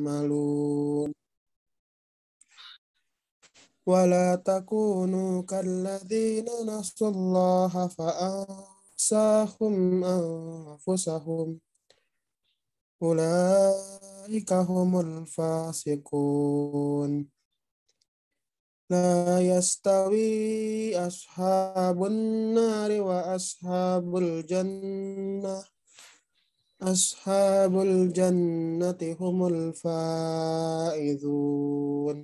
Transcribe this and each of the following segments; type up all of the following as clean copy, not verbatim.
malun wala takunu kalladzina nasullaha fa'ansahum anfusahum ulaika humul fasiqun la yastawi ashabun nari wa ashabul jannati humul faizun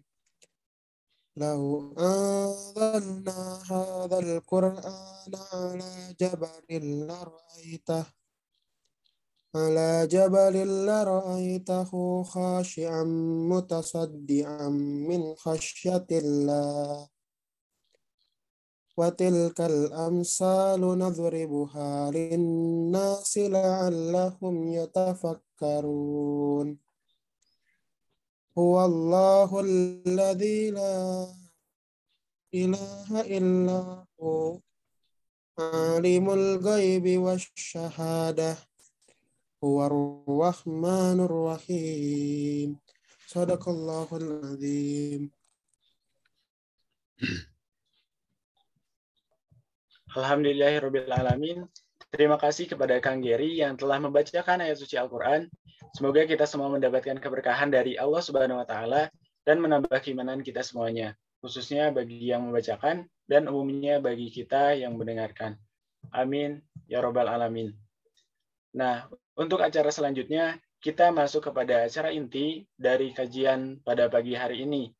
law anzalna hadzal qur'ana ala jabalin lara'aitahu khashi'an mutasaddian min khasyatillah wa tilkal amsalu nadhribuha linnasi la'allahum yatafakkarun huwallahu alladzi la ilaha illa hu alimul ghaibi wasyahadah huwar rahmanur rahim. Shadaqallahul azim. Alhamdulillahirrabbilalamin. Terima kasih kepada Kang Geri yang telah membacakan ayat suci Al-Quran. Semoga kita semua mendapatkan keberkahan dari Allah Subhanahu wa Ta'ala dan menambah keimanan kita semuanya, khususnya bagi yang membacakan dan umumnya bagi kita yang mendengarkan. Amin ya Rabbal Alamin. Nah, untuk acara selanjutnya, kita masuk kepada acara inti dari kajian pada pagi hari ini.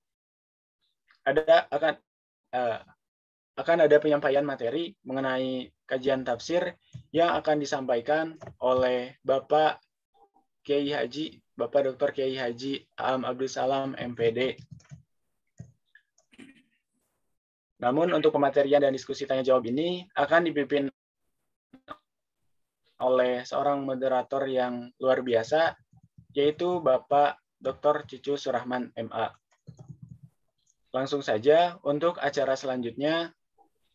Akan ada penyampaian materi mengenai kajian tafsir yang akan disampaikan oleh Bapak Dr. Kiai Haji Aam Abdul Salam MPD. Namun untuk pematerian dan diskusi tanya jawab ini akan dipimpin oleh seorang moderator yang luar biasa, yaitu Bapak Dr. Cucu Surahman MA. Langsung saja untuk acara selanjutnya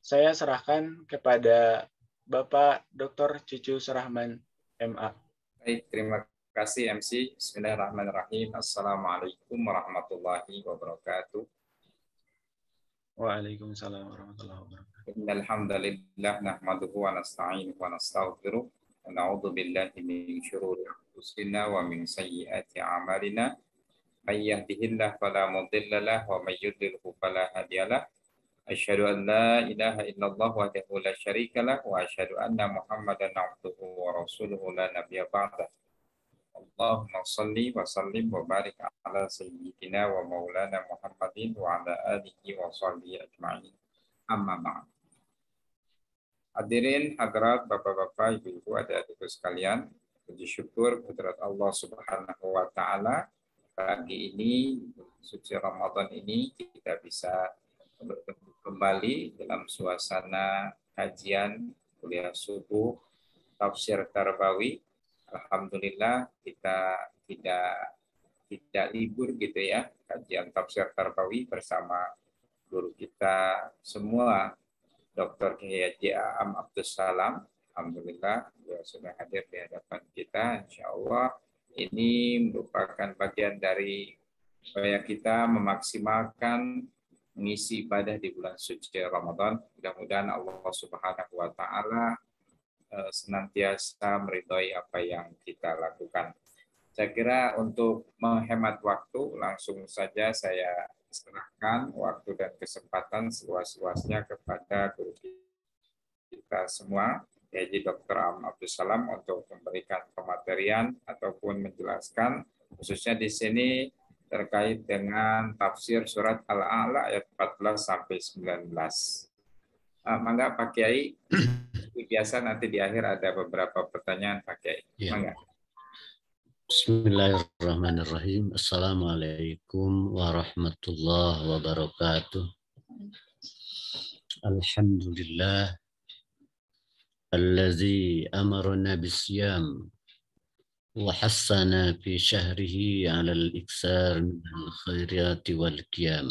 saya serahkan kepada Bapak Dr. Cucu Surahman MA. Baik, terima kasih MC. Bismillahirrahmanirrahim. Assalamualaikum warahmatullahi wabarakatuh. Waalaikumsalam warahmatullahi wabarakatuh. Innal hamdalillah nahmaduhu wa nasta'inuhu wa nastaghfiruh wa na'udzu billahi min syururi anfusina wa min sayyiati a'malina. May yahdihillahu fala mudilla lahu wa may yudlilhu fala hadiyalah. Asyhadu an la ilaha illallah wahdahu la syarika lah wa asyhadu anna Muhammadan abduhu wa rasuluhu la nabiyya ba'dah. Allahumma shalli wa sallim wa barik ala sayyidina wa maulana Muhammadin wa ala alihi wa sahbihi ajma'in. Amma ba'd. Hadirin hadirat Bapak-bapak, Ibu-ibu, adik-adikku sekalian, puji syukur kehadirat Allah Subhanahu wa taala, pagi ini suci Ramadan ini kita bisa bertemu kembali dalam suasana kajian kuliah subuh tafsir Tarbawi. Alhamdulillah kita tidak libur gitu ya, kajian tafsir Tarbawi bersama guru kita semua, Dr. Kiai Haji Aam Abdul Salam. Alhamdulillah beliau sudah hadir di hadapan kita. Insya Allah ini merupakan bagian dari supaya kita memaksimalkan mengisi ibadah di bulan suci Ramadan. Mudah-mudahan Allah Subhanahu wa taala senantiasa meridhoi apa yang kita lakukan. Saya kira untuk menghemat waktu, langsung saja saya serahkan waktu dan kesempatan seluas-luasnya kepada guru kita semua, Haji Dr. Aam Abdul Salam, untuk memberikan pematerian ataupun menjelaskan khususnya di sini terkait dengan tafsir surat Al-A'la ayat 14 sampai 19. Mangga Pak Kiai, biasa nanti di akhir ada beberapa pertanyaan Pak Kiai. Mangga. Bismillahirrahmanirrahim. Assalamualaikum warahmatullahi wabarakatuh. Alhamdulillah allazi amarna bisyam وحثنا في شهره على الإكثار من الخيرات والقيام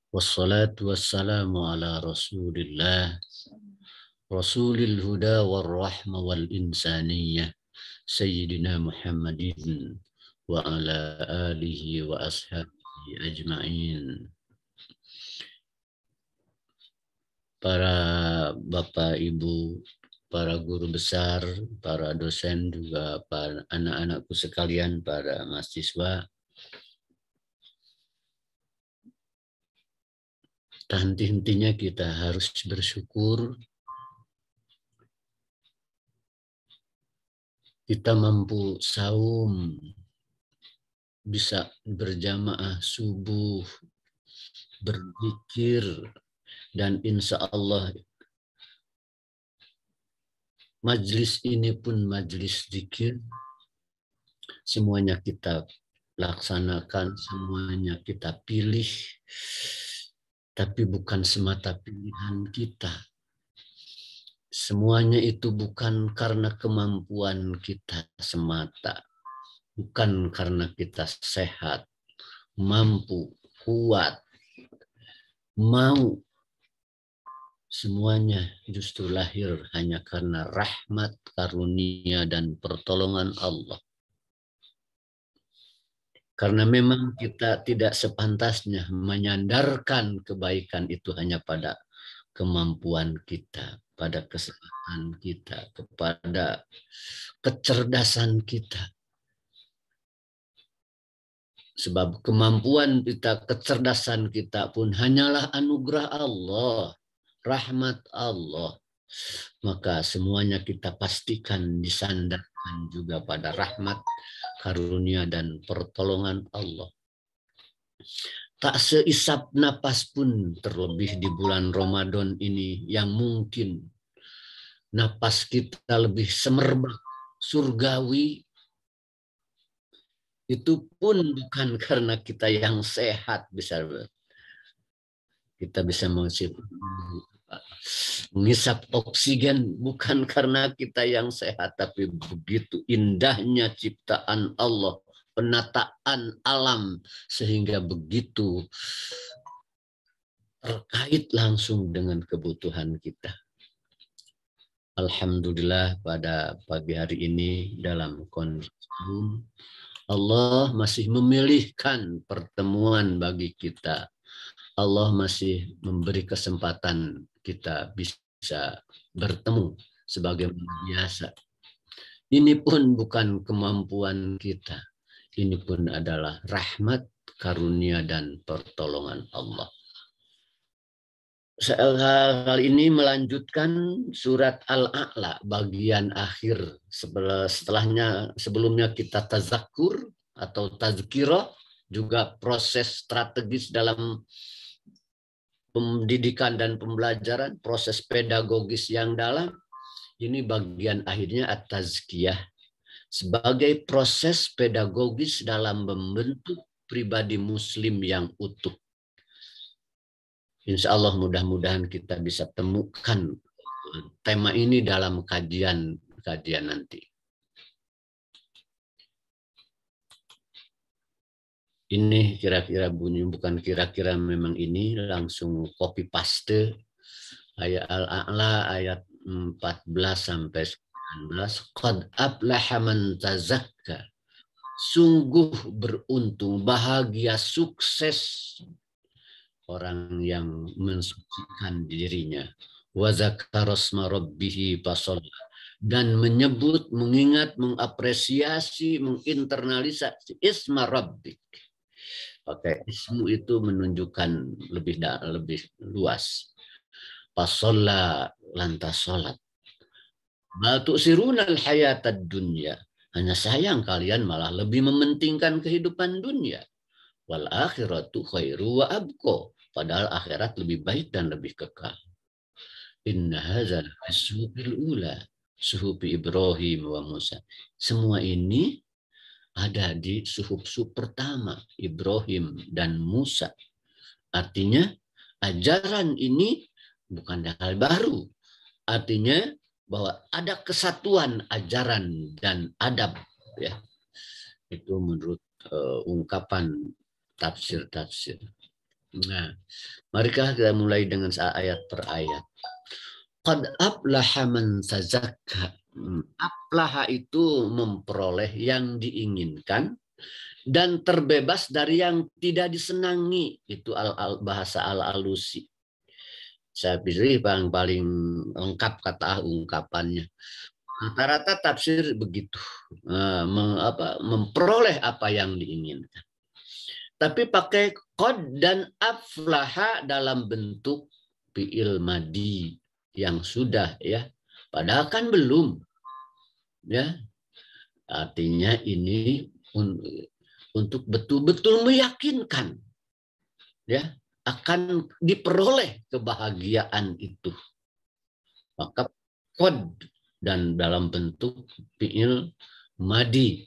والصلاة والسلام على رسول الله Rasulil huda wal rahma wal insaniyah Sayyidina Muhammadin wa ala alihi wa ashabihi ajma'in. Para bapak ibu, para guru besar, para dosen, juga para anak-anakku sekalian, para mahasiswa, tak henti-hentinya kita harus bersyukur kita mampu saum, bisa berjamaah subuh, berzikir, dan insya Allah majlis ini pun majlis zikir. Semuanya kita laksanakan, semuanya kita pilih, tapi bukan semata pilihan kita. Semuanya itu bukan karena kemampuan kita semata, bukan karena kita sehat, mampu, kuat, mau. Semuanya justru lahir hanya karena rahmat, karunia, dan pertolongan Allah. Karena memang kita tidak sepantasnya menyandarkan kebaikan itu hanya pada kemampuan kita, pada kesehatan kita, kepada kecerdasan kita. Sebab kemampuan kita, kecerdasan kita pun hanyalah anugerah Allah, rahmat Allah. Maka semuanya kita pastikan disandarkan juga pada rahmat, karunia, dan pertolongan Allah. Tak seisap napas pun, terlebih di bulan Ramadan ini, yang mungkin napas kita lebih semerbak, surgawi, itu pun bukan karena kita yang sehat. Kita bisa menghisap oksigen bukan karena kita yang sehat, tapi begitu indahnya ciptaan Allah, penataan alam, sehingga begitu terkait langsung dengan kebutuhan kita. Alhamdulillah pada pagi hari ini dalam kondisi Allah masih memilihkan pertemuan bagi kita. Allah masih memberi kesempatan kita bisa bertemu sebagaimana biasa. Ini pun bukan kemampuan kita. Ini pun adalah rahmat, karunia, dan pertolongan Allah. Hal ini melanjutkan surat Al-A'la bagian akhir. Sebelumnya kita tazakkur atau tazkirah, juga proses strategis dalam pendidikan dan pembelajaran, proses pedagogis yang dalam. Ini bagian akhirnya at-tazkiyah sebagai proses pedagogis dalam membentuk pribadi muslim yang utuh. Insya Allah mudah-mudahan kita bisa temukan tema ini dalam kajian nanti. Ini kira-kira bunyi, bukan kira-kira, memang ini langsung copy paste ayat Al-A'la ayat 14 sampai 19. Qad aflaha man tazakka. Sungguh beruntung, bahagia, sukses orang yang mensucikan dirinya. Wa dzakara asma rabbih fasalla. Dan menyebut, mengingat, mengapresiasi, menginternalisasi isma rabbik. Pakai ismu itu menunjukkan lebih luas. Fasalla, lantas sholat. Batu sirunal hayatad dunya. Hanya sayang kalian malah lebih mementingkan kehidupan dunia. Wal akhiratu khairu wa abqa. Padahal akhirat lebih baik dan lebih kekal. Inna hadzal suhufil ula, suhufi Ibrahim wa Musa. Semua ini ada di suhuf pertama, Ibrahim dan Musa. Artinya ajaran ini bukan hal baru. Artinya bahwa ada kesatuan ajaran dan adab, ya. Itu menurut ungkapan tafsir. Nah, mari kita mulai dengan ayat per ayat. Qad aflaha man tazakka. Aflaha itu memperoleh yang diinginkan dan terbebas dari yang tidak disenangi. Itu bahasa al-alusi. Saya pilih yang paling lengkap kata ungkapannya. Rata-rata tafsir begitu, memperoleh apa yang diinginkan. Tapi pakai qad dan aflaha dalam bentuk fi'il madi yang sudah, ya, padahal kan belum, ya. Artinya ini untuk betul-betul meyakinkan, ya, akan diperoleh kebahagiaan itu. Maka qad dan dalam bentuk fi'il madi.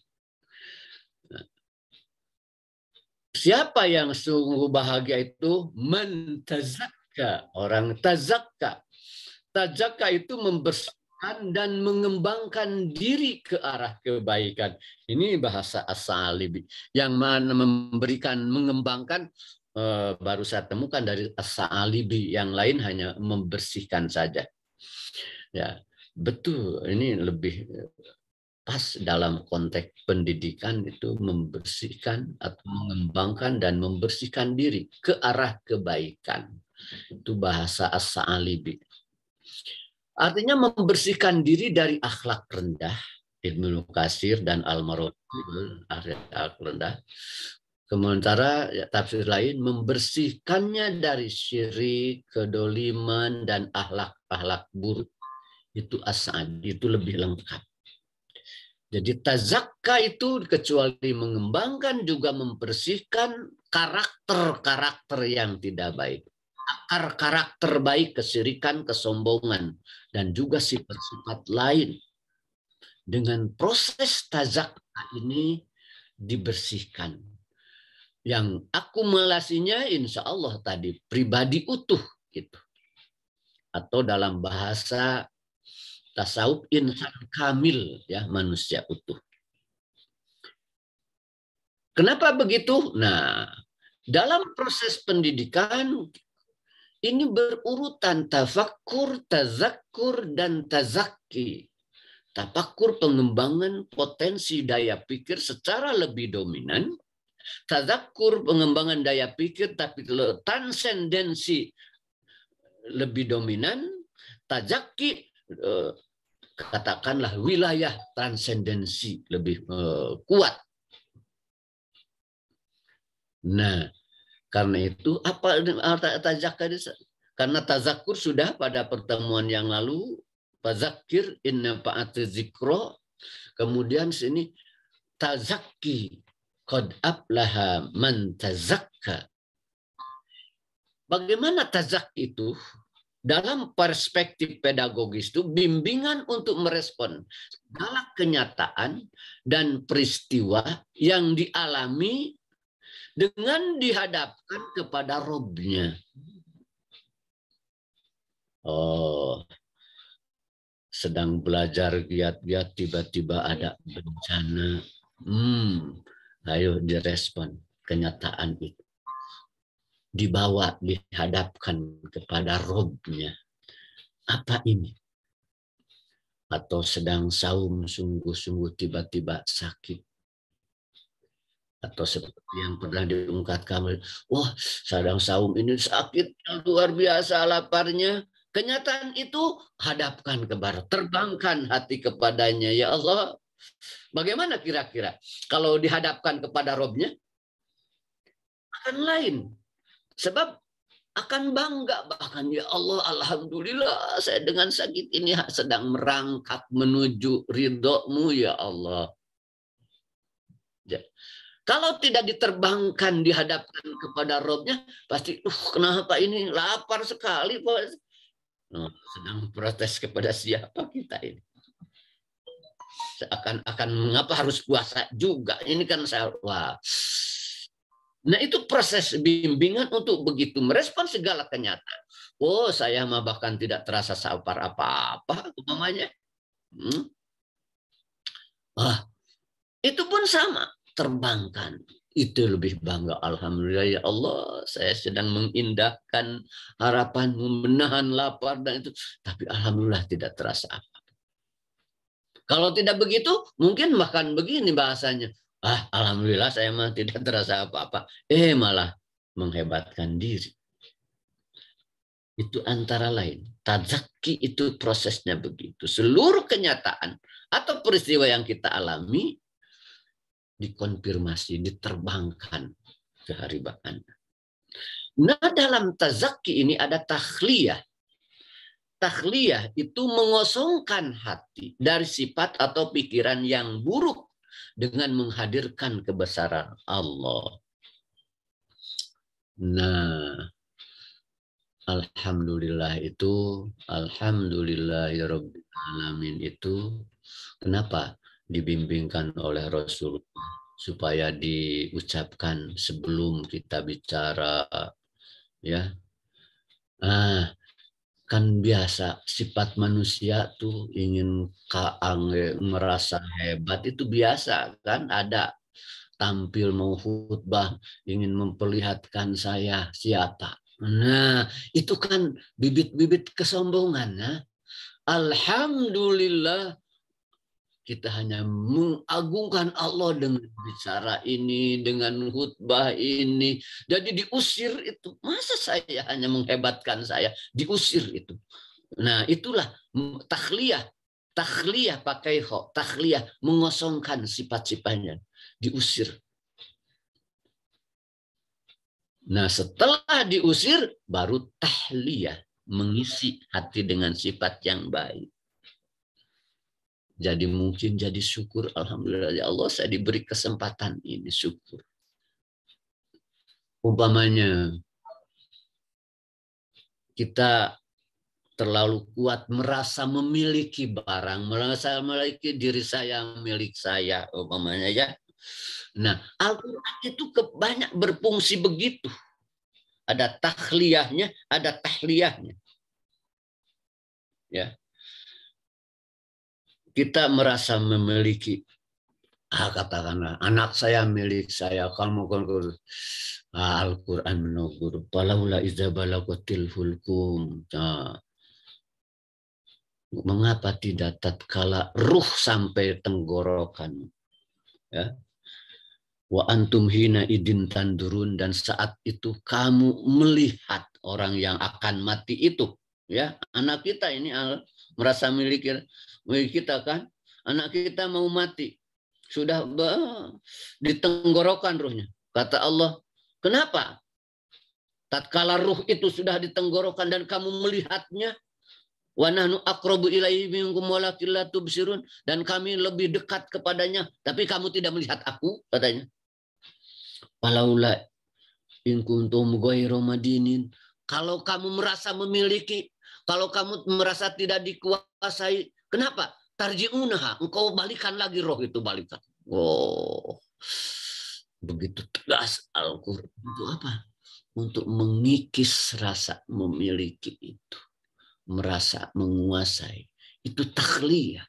Siapa yang sungguh bahagia itu? Man tazakka, orang tazakka. Tazakka itu membersihkan dan mengembangkan diri ke arah kebaikan. Ini bahasa as-Sa'alibi. Yang mana memberikan, mengembangkan, baru saya temukan dari as-Sa'alibi. Yang lain hanya membersihkan saja. Ya, betul. Ini lebih pas dalam konteks pendidikan, itu membersihkan atau mengembangkan dan membersihkan diri ke arah kebaikan. Itu bahasa as-Sa'alibi. Artinya membersihkan diri dari akhlak rendah, Ibnu Katsir dan Al-Marwazi, akhlak rendah. Sementara ya, tafsir lain membersihkannya dari syirik, kedoliman, dan akhlak-akhlak buruk. Itu as-Sa'di, itu lebih lengkap. Jadi tazakka itu kecuali mengembangkan juga membersihkan karakter-karakter yang tidak baik. Akar karakter baik, kesyirikan, kesombongan, dan juga sifat-sifat lain. Dengan proses tazakka ini dibersihkan. Yang akumulasinya insya Allah tadi pribadi utuh gitu. Atau dalam bahasa tasawuf insan kamil, ya, manusia utuh. Kenapa begitu? Nah, dalam proses pendidikan ini berurutan tafakkur, tazakkur, dan tazakki. Tafakkur pengembangan potensi daya pikir secara lebih dominan. Tazakkur pengembangan daya pikir tapi transendensi lebih dominan. Tazakki katakanlah wilayah transendensi lebih kuat. Nah, karena itu apa tazakkur? Karena tazakkur sudah pada pertemuan yang lalu, fadzakir in nafa'ati dzikra. Kemudian sini tazakki qad aflaha man tazakka. Bagaimana tazakki itu? Dalam perspektif pedagogis itu bimbingan untuk merespon segala kenyataan dan peristiwa yang dialami dengan dihadapkan kepada Robnya. Oh, sedang belajar giat-giat tiba-tiba ada bencana. Ayo direspon kenyataan itu. Dibawa, dihadapkan kepada Robnya. Apa ini? Atau sedang saum sungguh-sungguh tiba-tiba sakit. Atau seperti yang pernah diungkapkan, wah sedang saum ini sakit yang luar biasa laparnya. Kenyataan itu hadapkan kepada, terbangkan hati kepadanya. Ya Allah, bagaimana kira-kira kalau dihadapkan kepada Robnya? Akan lain. Sebab akan bangga bahkan, ya Allah, alhamdulillah saya dengan sakit ini sedang merangkak menuju ridho-Mu ya Allah. Ya. Kalau tidak diterbangkan, dihadapkan kepada Robnya, pasti kenapa ini lapar sekali Pak. Sedang protes kepada siapa kita ini? Akan mengapa harus puasa juga? Ini kan saya wah. Nah, itu proses bimbingan untuk begitu merespon segala kenyataan. Oh, saya mah bahkan tidak terasa sabar apa-apa, umpamanya. Wah, itu pun sama, terbangkan. itu lebih bangga. Alhamdulillah ya Allah, saya sedang mengindahkan harapanmu, menahan lapar dan itu. Tapi alhamdulillah tidak terasa apa. Kalau tidak begitu, mungkin bahkan begini bahasanya. Alhamdulillah saya mah tidak terasa apa-apa. Malah menghebatkan diri. Itu antara lain. Tazaki itu prosesnya begitu. Seluruh kenyataan atau peristiwa yang kita alami dikonfirmasi, diterbangkan ke haribaan. Nah, dalam tazaki ini ada takhliyah. Takhliyah itu mengosongkan hati dari sifat atau pikiran yang buruk dengan menghadirkan kebesaran Allah. Nah, alhamdulillah itu, alhamdulillahirabbil alamin itu kenapa dibimbingkan oleh Rasulullah supaya diucapkan sebelum kita bicara, ya. Kan biasa sifat manusia tuh ingin merasa hebat, itu biasa kan, ada tampil mau khutbah ingin memperlihatkan saya siapa. Nah, itu kan bibit-bibit kesombongan. Ya. Alhamdulillah kita hanya mengagungkan Allah dengan bicara ini, dengan khutbah ini. Jadi diusir itu. Masa saya hanya menghebatkan saya? Diusir itu. Nah, itulah takhliyah. Takhliyah pakai kho. Takhliyah mengosongkan sifat-sifatnya. Diusir. Nah, setelah diusir, baru tahliyah. Mengisi hati dengan sifat yang baik. Jadi mungkin jadi syukur, alhamdulillah ya Allah saya diberi kesempatan ini, syukur. Umpamanya kita terlalu kuat merasa memiliki barang, merasa memiliki diri saya, milik saya, umpamanya ya. Nah, Al-Quran itu banyak berfungsi begitu. Ada takhliyahnya, ada tahliyahnya. Ya. Kita merasa memiliki, katakanlah anak saya milik saya, kamu Al-Quran menegur, palaula iza balagatil hulkum. Mengapa tidak tatkala ruh sampai tenggorokan, ya? Wa antum hina idin tandurun, dan saat itu kamu melihat orang yang akan mati itu, ya. Anak kita ini merasa milik kita kan, anak kita mau mati, sudah ditenggorokan ruhnya. Kata Allah, kenapa? Tatkala ruh itu sudah ditenggorokan dan kamu melihatnya, wa nahnu aqrabu ilaihi minkum walakin la tubsirun, dan kami lebih dekat kepadanya, tapi kamu tidak melihat aku, katanya. Walaula in kuntum ghairu madinin, kalau kamu merasa memiliki, kalau kamu merasa tidak dikuasai, kenapa? Tarji'unaha, engkau balikan lagi roh itu, balikan. Begitu tegas Al-Quran. Untuk apa? Untuk mengikis rasa memiliki itu. Merasa menguasai. Itu takhliyah.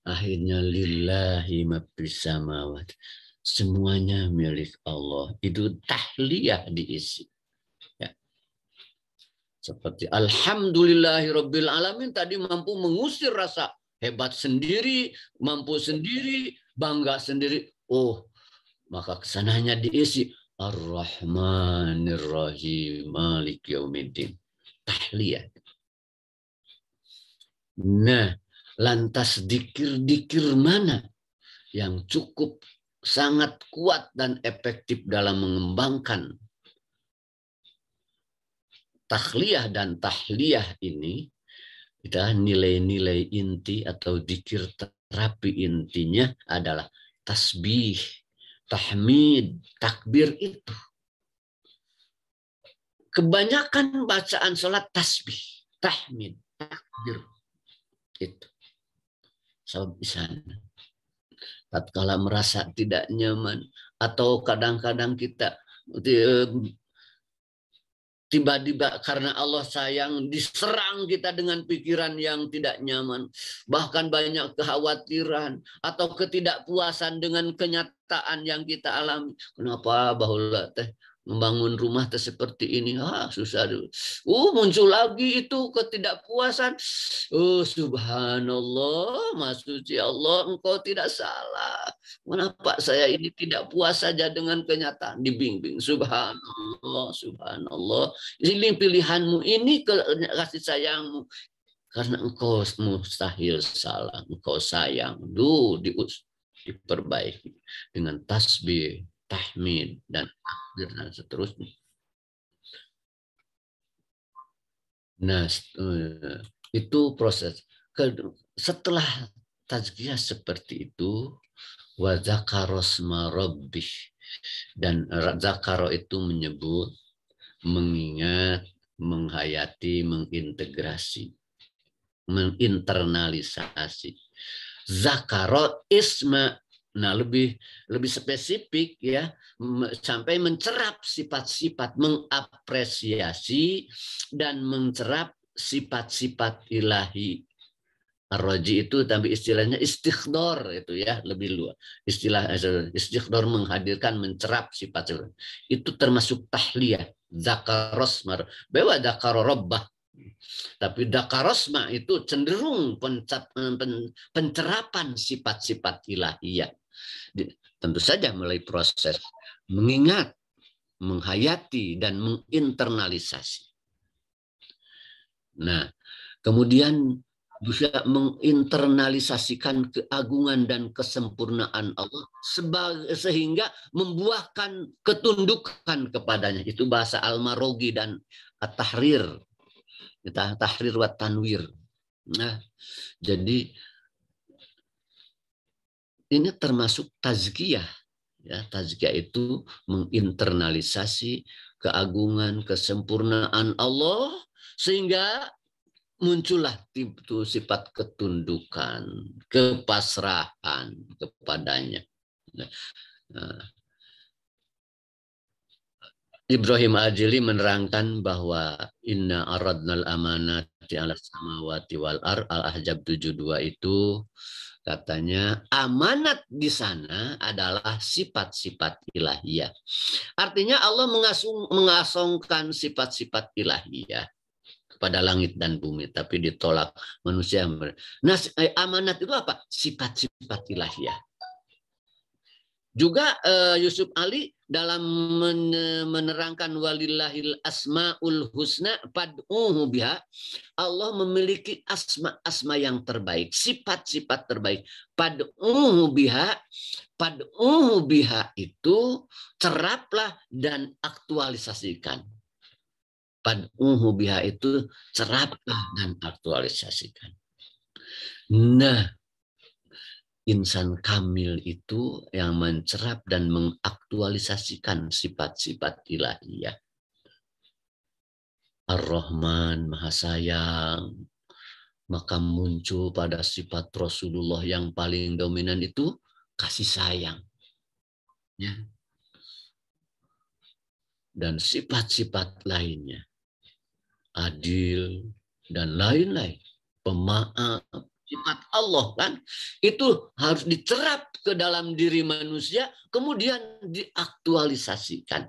Akhirnya lillahi ma fis samawati. Semuanya milik Allah. Itu tahliyah diisi. Ya. Seperti alhamdulillahirabbil alamin tadi mampu mengusir rasa hebat sendiri, mampu sendiri, bangga sendiri. Maka kesananya diisi Ar-Rahmanir Rahim Maliki Yaumiddin. Tahliyah. Nah, lantas dikir-dikir mana yang cukup sangat kuat dan efektif dalam mengembangkan takhliyah dan tahliyah ini? Kita nilai-nilai inti atau dikir terapi intinya adalah tasbih, tahmid, takbir itu. Kebanyakan bacaan sholat tasbih, tahmid, takbir itu. Sebab di sana. Tatkala merasa tidak nyaman atau kadang-kadang kita tiba-tiba karena Allah sayang diserang kita dengan pikiran yang tidak nyaman, bahkan banyak kekhawatiran atau ketidakpuasan dengan kenyataan yang kita alami. Kenapa bahula teh membangun rumah teh seperti ini? Susah dulu. Muncul lagi itu ketidakpuasan. Subhanallah, Maha Suci Allah, Engkau tidak salah. Kenapa saya ini tidak puas saja dengan kenyataan? Dibimbing. Subhanallah, subhanallah. Ini pilihanmu, ini kasih sayangmu. Karena engkau mustahil salah. Engkau sayang. Diperbaiki dengan tasbih, tahmid, dan takbir, dan seterusnya. Nah, itu proses. Setelah tazkiyah seperti itu, wa zakarosma rabbih, dan zakaro itu menyebut, mengingat, menghayati, mengintegrasi, menginternalisasi. Zakaro isma, nah lebih spesifik ya, sampai mencerap sifat-sifat, mengapresiasi dan mencerap sifat-sifat ilahi. Ar-Raji itu tapi istilahnya istighdar, itu ya lebih luas. Istilah istighdar menghadirkan, mencerap sifat. Itu termasuk tahliyah, zakarosmar, bahwa zakarorobbah. Tapi dakarosma itu cenderung pencerapan sifat-sifat ilahiyah. Tentu saja melalui proses mengingat, menghayati, dan menginternalisasi. Nah, kemudian bisa menginternalisasikan keagungan dan kesempurnaan Allah sehingga membuahkan ketundukan kepadanya. Itu bahasa Al-Marogi dan At-Tahrir. Tahrir wa tanwir. Nah, jadi ini termasuk tazkiyah. Ya, tazkiyah itu menginternalisasi keagungan, kesempurnaan Allah sehingga muncullah itu sifat ketundukan, kepasrahan kepadanya. Nah, Ibrahim Al-Jili menerangkan bahwa inna aradnal amanati ala samawati wal ar, Al-Ahzab 72 itu katanya amanat di sana adalah sifat-sifat ilahiyah. Artinya Allah mengasongkan sifat-sifat ilahiyah kepada langit dan bumi, tapi ditolak manusia. Nah, amanat itu apa? Sifat-sifat ilahiyah. Juga Yusuf Ali dalam menerangkan walillahil asmaul husna fad'uhu biha, Allah memiliki asma yang terbaik, sifat-sifat terbaik. Fad'uhu biha itu ceraplah dan aktualisasikan. Fad'uhu biha itu ceraplah dan aktualisasikan. Nah, insan kamil itu yang mencerap dan mengaktualisasikan sifat-sifat ilahiyah. Ar-Rahman, Maha Sayang. Maka muncul pada sifat Rasulullah yang paling dominan itu kasih sayang. Ya. Dan sifat-sifat lainnya. Adil dan lain-lain. Pemaaf. Sifat Allah kan itu harus dicerap ke dalam diri manusia, kemudian diaktualisasikan.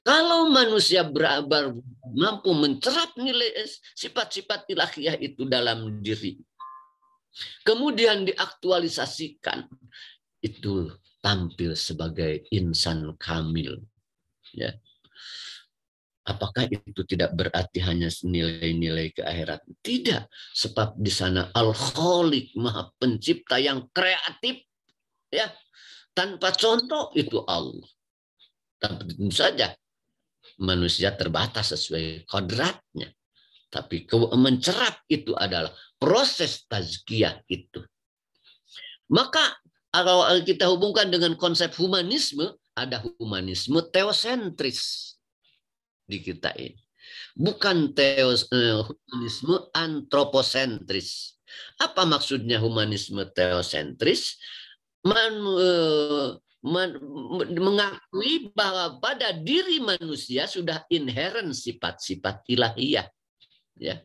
Kalau manusia mampu mencerap nilai sifat-sifat ilahiyah itu dalam diri, kemudian diaktualisasikan, itu tampil sebagai insan kamil. Ya. Apakah itu tidak berarti hanya nilai-nilai ke akhirat? Tidak, sebab di sana Al-Khaliq, Maha Pencipta yang kreatif, ya, tanpa contoh itu Allah. Tapi tentu saja manusia terbatas sesuai kodratnya. Tapi mencerap itu adalah proses tazkiyah itu. Maka kalau kita hubungkan dengan konsep humanisme, ada humanisme teosentris di kita ini. Bukan humanisme antroposentris. Apa maksudnya humanisme teosentris? mengakui bahwa pada diri manusia sudah inherent sifat-sifat ilahiyah, ya.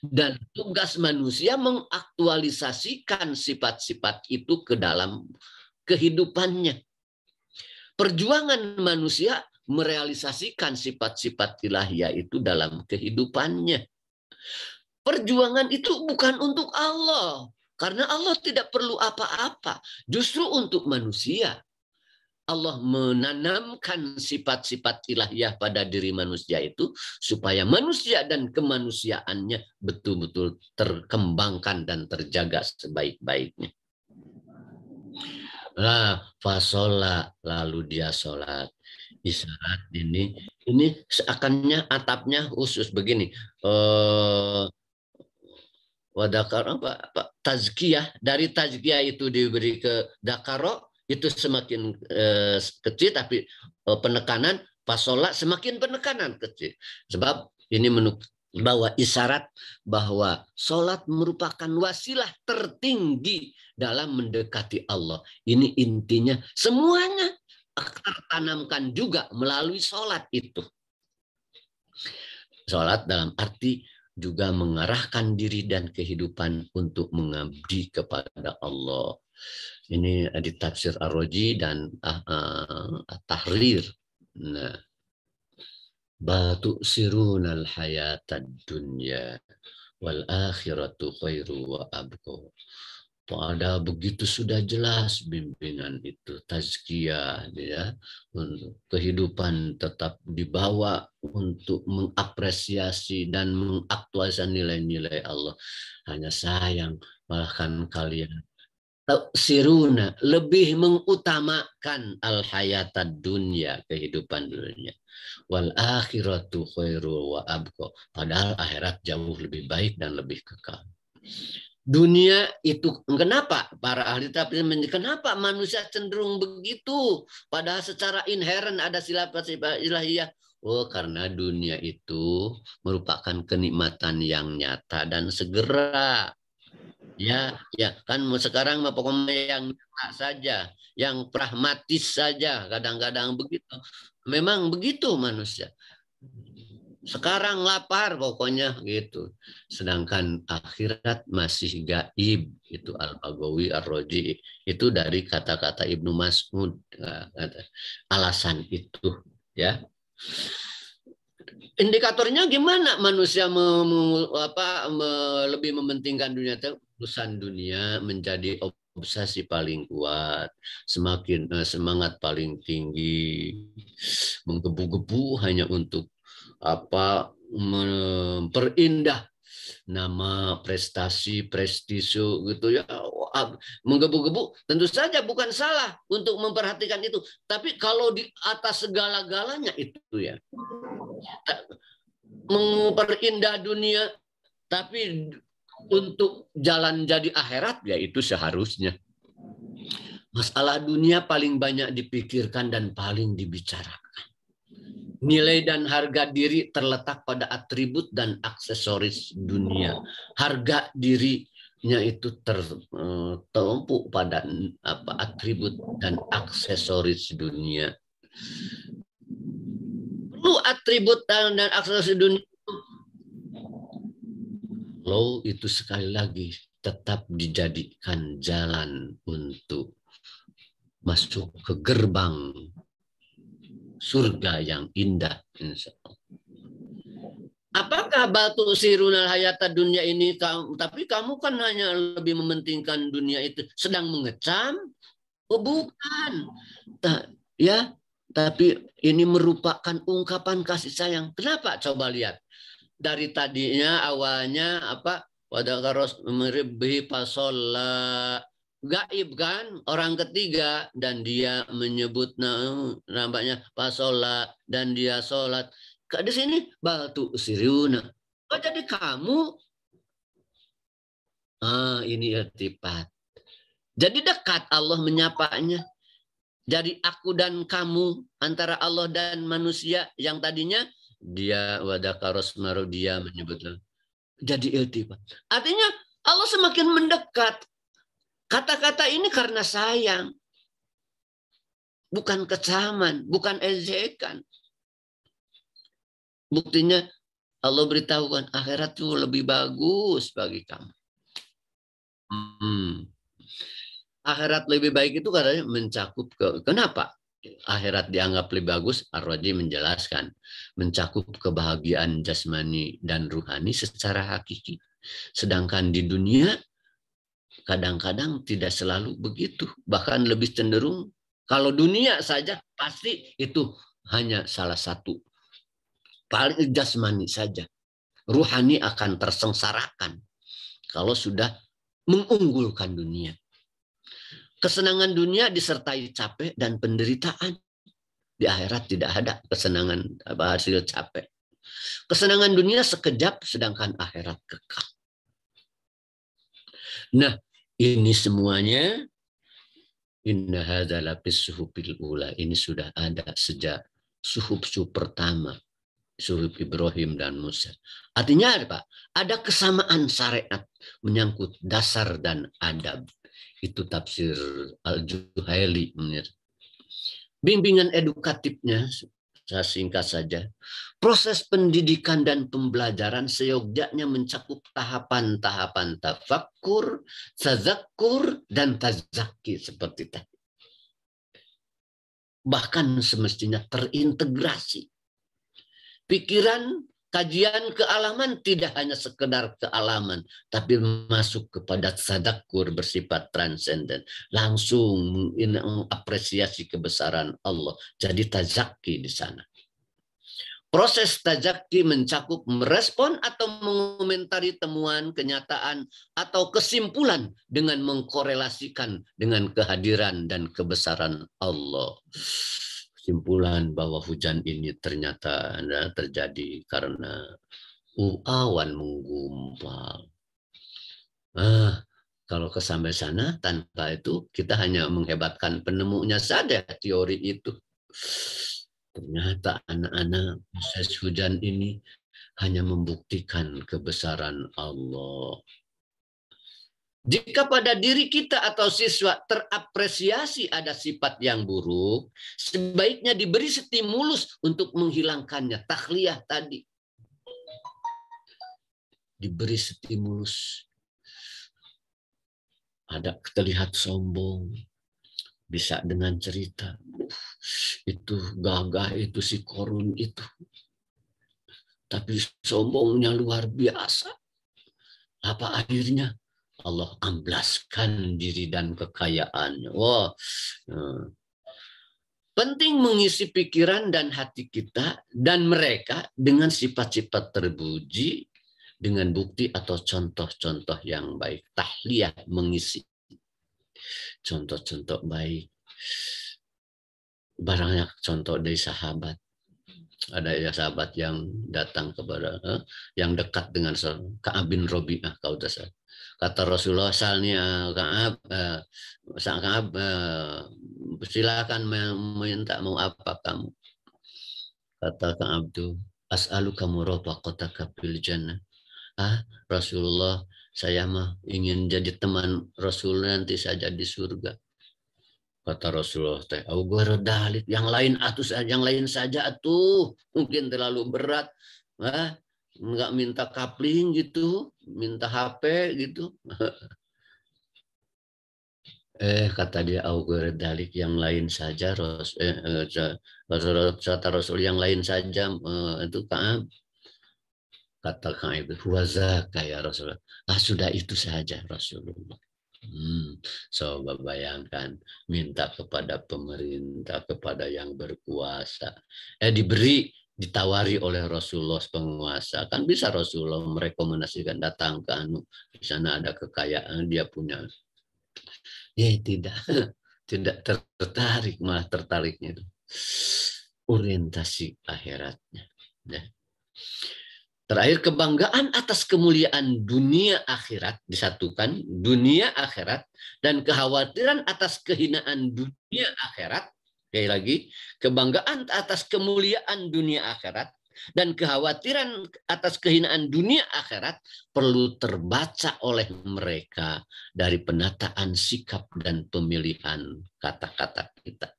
Dan tugas manusia mengaktualisasikan sifat-sifat itu ke dalam kehidupannya. Perjuangan manusia merealisasikan sifat-sifat ilahiyah itu dalam kehidupannya. Perjuangan itu bukan untuk Allah, karena Allah tidak perlu apa-apa. Justru untuk manusia. Allah menanamkan sifat-sifat ilahiyah pada diri manusia itu supaya manusia dan kemanusiaannya betul-betul terkembangkan dan terjaga sebaik-baiknya. Nah, fasola, lalu dia sholat. Isyarat ini seakannya atapnya khusus begini. Wadakar apa tazkiyah, dari tazkiyah itu diberi ke dakaro, itu semakin kecil, tapi penekanan fasola semakin penekanan kecil. Sebab ini bahwa isyarat bahwa sholat merupakan wasilah tertinggi dalam mendekati Allah. Ini intinya, semuanya tertanamkan juga melalui sholat itu. Sholat dalam arti juga mengarahkan diri dan kehidupan untuk mengabdi kepada Allah. Ini di tafsir Ar-Raji dan Tahrir. Nah, batu sirunal hayatad dunya wal akhiratu khairu wa abqa. Pada begitu sudah jelas bimbingan itu, tazkiyah, ya, untuk kehidupan tetap dibawa untuk mengapresiasi dan mengaktualisasi nilai-nilai Allah. Hanya sayang, bahkan kalian siruna lebih mengutamakan al hayatad dunya, kehidupan dunia, wal akhiratu khairu wa abqa, padahal akhirat jauh lebih baik dan lebih kekal. Dunia itu, kenapa para ahli tafsir, kenapa manusia cenderung begitu padahal secara inheren ada sifat-sifat ilahiyah? Oh, karena dunia itu merupakan kenikmatan yang nyata dan segera. Ya kan sekarang pokoknya yang nyata saja, yang pragmatis saja, kadang-kadang begitu. Memang begitu manusia. Sekarang lapar pokoknya gitu. Sedangkan akhirat masih gaib. Itu Al-Baghawi Ar-Raji. Itu dari kata-kata Ibnu Mas'ud. Alasan itu, ya. Indikatornya gimana manusia lebih mementingkan dunia itu? Urusan dunia menjadi obsesi paling kuat, semakin semangat paling tinggi, menggebu-gebu hanya untuk memperindah nama, prestasi, prestise gitu ya, menggebu-gebu. Tentu saja bukan salah untuk memperhatikan itu, tapi kalau di atas segala-galanya itu ya, memperindah dunia tapi untuk jalan jadi akhirat, ya itu seharusnya. Masalah dunia paling banyak dipikirkan dan paling dibicarakan. Nilai dan harga diri terletak pada atribut dan aksesoris dunia. Harga dirinya itu tertumpu pada atribut dan aksesoris dunia. Perlu atribut dan aksesoris dunia. Lalu itu sekali lagi tetap dijadikan jalan untuk masuk ke gerbang surga yang indah, insya Allah. Apakah batu sirunal hayata dunia ini, tapi kamu kan hanya lebih mementingkan dunia itu, sedang mengecam? Oh, bukan. Ya, tapi ini merupakan ungkapan kasih sayang. Kenapa? Coba lihat. Dari tadinya awalnya wadakarus meribhi pasolla, gaib kan, orang ketiga, dan dia menyebut nampaknya pasola, dan dia sholat. Di sini batu siruna. Oh, jadi kamu, ini irtifat. Jadi dekat Allah menyapanya. Jadi aku dan kamu, antara Allah dan manusia, yang tadinya dia wadakaros maru, dia menyebutkan. Jadi irtifat. Artinya Allah semakin mendekat. Kata-kata ini karena sayang. bukan kecaman, bukan ejekan. Buktinya Allah beritahukan akhirat itu lebih bagus bagi kamu. Akhirat lebih baik itu katanya mencakup kenapa? Akhirat dianggap lebih bagus, Ar-Razi menjelaskan, mencakup kebahagiaan jasmani dan ruhani secara hakiki. Sedangkan di dunia kadang-kadang tidak selalu begitu, bahkan lebih cenderung kalau dunia saja pasti itu hanya salah satu, paling jasmani saja. Ruhani akan tersengsarakan kalau sudah mengunggulkan dunia. Kesenangan dunia disertai capek dan penderitaan. Di akhirat tidak ada kesenangan hasil capek. Kesenangan dunia sekejap, sedangkan akhirat kekal. Nah, ini semuanya inna hadza lafis suhubil ula. Ini sudah ada sejak suhub pertama, suhub Ibrahim dan Musa. Artinya apa? Ada kesamaan syariat menyangkut dasar dan adab. Itu tafsir Al-Juhaili. Bimbingan edukatifnya, saya singkat saja. Proses pendidikan dan pembelajaran seyogyanya mencakup tahapan-tahapan tafakkur, tazakkur, dan tazaki seperti tadi. Bahkan semestinya terintegrasi. Pikiran, kajian kealaman tidak hanya sekedar kealaman, tapi masuk kepada tadakkur bersifat transenden. Langsung mengapresiasi kebesaran Allah. Jadi tazaki di sana. Proses tazaki mencakup merespon atau mengomentari temuan, kenyataan, atau kesimpulan dengan mengkorelasikan dengan kehadiran dan kebesaran Allah. Kesimpulan bahwa hujan ini ternyata terjadi karena awan menggumpal. Kalau sampai sana, tanpa itu kita hanya menghebatkan penemunya saja teori itu. Ternyata anak-anak proses hujan ini hanya membuktikan kebesaran Allah. Jika pada diri kita atau siswa terapresiasi ada sifat yang buruk, sebaiknya diberi stimulus untuk menghilangkannya. Takhliyah tadi. Diberi stimulus. Ada terlihat sombong. Bisa dengan cerita. Itu gagah, itu si Korun itu. Tapi sombongnya luar biasa. Apa akhirnya? Allah amblaskan diri dan kekayaannya. Wah, penting mengisi pikiran dan hati kita dan mereka dengan sifat-sifat terpuji dengan bukti atau contoh-contoh yang baik. Tahliyah mengisi contoh-contoh baik. Barangnya contoh dari sahabat. Ada ya sahabat yang datang kepada yang dekat dengan Ka'ab bin Rabi'ah, kata Rasulullah, salnya Ka'ab, silakan minta mau apa kamu. Kata Ka'ab itu, as'aluka murafaqataka fil jannah. Rasulullah, saya mah ingin jadi teman Rasul nanti saja di surga. Kata Rasulullah, dalil yang lain yang lain saja atuh, mungkin terlalu berat. Enggak minta kapling gitu, minta HP gitu. Kata dia, dalik yang lain saja, kata Rasul yang lain saja itu Ka'ab. Kata Ka'ab itu, huwazaka ya Rasulullah. Sudah itu saja Rasulullah. Coba bayangkan, minta kepada pemerintah, kepada yang berkuasa. Ditawari oleh Rasulullah penguasa. Kan bisa Rasulullah merekomendasikan datang ke di sana ada kekayaan, dia punya. Ya tidak tertarik, malah tertariknya itu orientasi akhiratnya. Ya. Terakhir, kebanggaan atas kemuliaan dunia akhirat disatukan, dunia akhirat, dan kekhawatiran atas kehinaan dunia akhirat. Sekali lagi, kebanggaan atas kemuliaan dunia akhirat dan kekhawatiran atas kehinaan dunia akhirat perlu terbaca oleh mereka dari penataan sikap dan pemilihan kata-kata kita.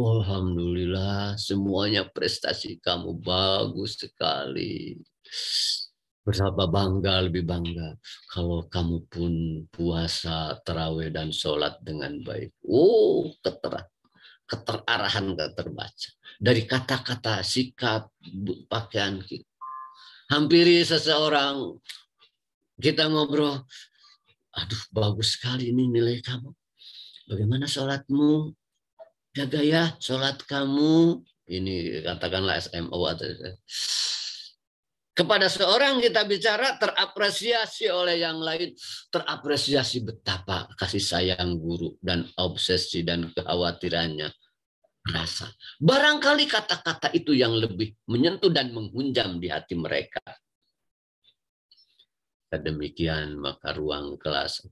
Alhamdulillah, semuanya prestasi kamu bagus sekali. Betapa bangga, lebih bangga kalau kamu pun puasa, tarawih, dan sholat dengan baik. Oh, keterarahan terbaca. Dari kata-kata, sikap, pakaian kita. Hampiri seseorang, kita ngobrol, aduh bagus sekali ini nilai kamu. Bagaimana sholatmu? Jaga ya sholat kamu. Ini katakanlah SMO atau kepada seorang kita bicara terapresiasi oleh yang lain, terapresiasi betapa kasih sayang guru dan obsesi dan kekhawatirannya rasa. Barangkali kata-kata itu yang lebih menyentuh dan menghunjam di hati mereka. Demikian maka ruang kelas,